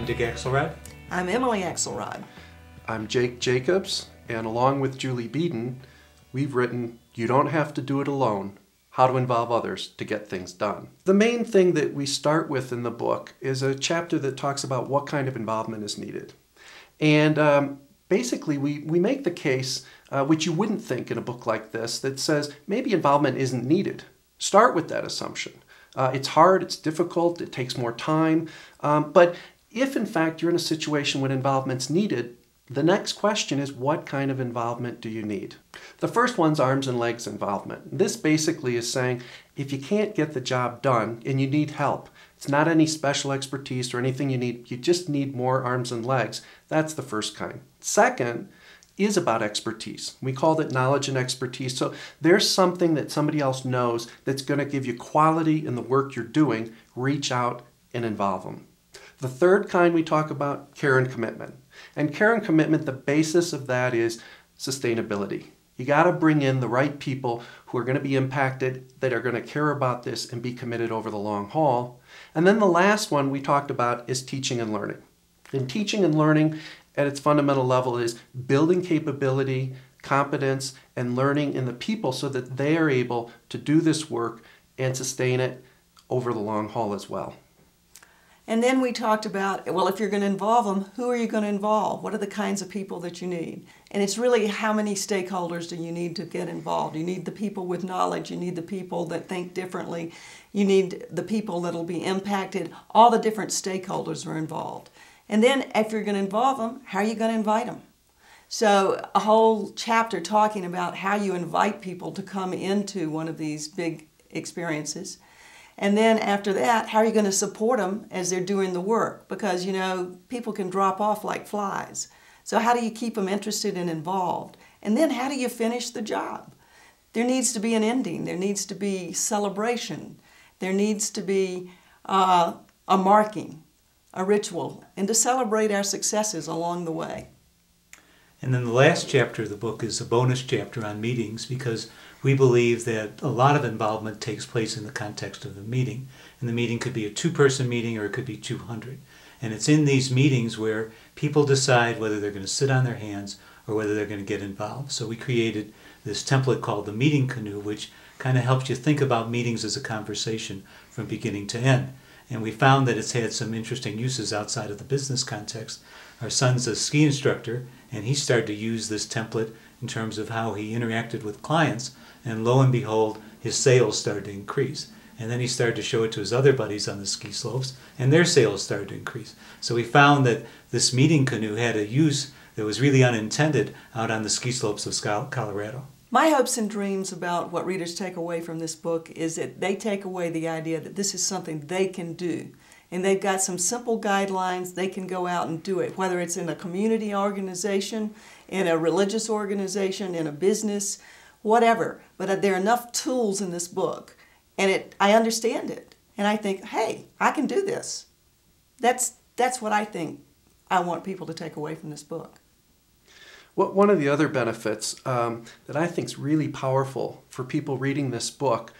Dick Alexrod. I'm Emily Alexrod. I'm Jake Jacobs, and along with Julie Beedon, we've written You Don't Have to Do It Alone, How to Involve Others to Get Things Done. The main thing that we start with in the book is a chapter that talks about what kind of involvement is needed. And basically we make the case, which you wouldn't think in a book like this, that says maybe involvement isn't needed. Start with that assumption. It's hard, it's difficult, it takes more time, but if in fact you're in a situation when involvement's needed, the next question is what kind of involvement do you need? The first one's arms and legs involvement. This basically is saying if you can't get the job done and you need help, it's not any special expertise or anything you need, you just need more arms and legs. That's the first kind. Second is about expertise. We call it knowledge and expertise. So there's something that somebody else knows that's going to give you quality in the work you're doing. Reach out and involve them. The third kind we talk about, care and commitment. And care and commitment, the basis of that is sustainability. You got to bring in the right people who are going to be impacted, that are going to care about this and be committed over the long haul. And then the last one we talked about is teaching and learning. And teaching and learning at its fundamental level is building capability, competence, and learning in the people so that they are able to do this work and sustain it over the long haul as well. And then we talked about, well, if you're going to involve them, who are you going to involve? What are the kinds of people that you need? And it's really how many stakeholders do you need to get involved? You need the people with knowledge. You need the people that think differently. You need the people that will be impacted. All the different stakeholders are involved. And then if you're going to involve them, how are you going to invite them? So a whole chapter talking about how you invite people to come into one of these big experiences. And then after that, how are you going to support them as they're doing the work? Because, you know, people can drop off like flies. So how do you keep them interested and involved? And then how do you finish the job? There needs to be an ending. There needs to be celebration. There needs to be a marking, a ritual, and to celebrate our successes along the way. And then the last chapter of the book is a bonus chapter on meetings, because we believe that a lot of involvement takes place in the context of the meeting. And the meeting could be a 2-person meeting or it could be 200. And it's in these meetings where people decide whether they're going to sit on their hands or whether they're going to get involved. So we created this template called the Meeting Canoe, which kind of helps you think about meetings as a conversation from beginning to end. And we found that it's had some interesting uses outside of the business context. Our son's a ski instructor, and he started to use this template in terms of how he interacted with clients, and lo and behold, his sales started to increase. And then he started to show it to his other buddies on the ski slopes, and their sales started to increase. So we found that this meeting canoe had a use that was really unintended out on the ski slopes of Colorado. My hopes and dreams about what readers take away from this book is that they take away the idea that this is something they can do. And they've got some simple guidelines. They can go out and do it, whether it's in a community organization, in a religious organization, in a business, whatever. But there are enough tools in this book, and I understand it. And I think, hey, I can do this. That's what I think I want people to take away from this book. Well, one of the other benefits that I think is really powerful for people reading this book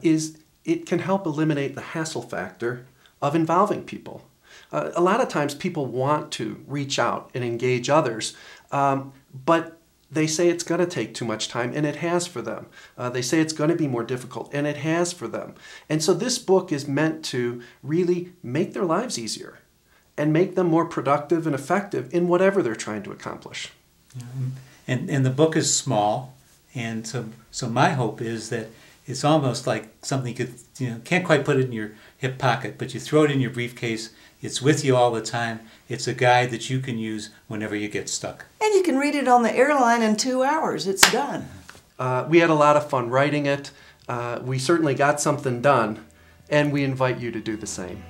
is it can help eliminate the hassle factor of involving people. A lot of times people want to reach out and engage others, but they say it's going to take too much time, and it has for them. They say it's going to be more difficult, and it has for them. And so this book is meant to really make their lives easier and make them more productive and effective in whatever they're trying to accomplish. Yeah, and the book is small, and so my hope is that it's almost like something you could, can't quite put it in your hip pocket, but you throw it in your briefcase. It's with you all the time. It's a guide that you can use whenever you get stuck. And you can read it on the airline in 2 hours. It's done. We had a lot of fun writing it. We certainly got something done, and we invite you to do the same.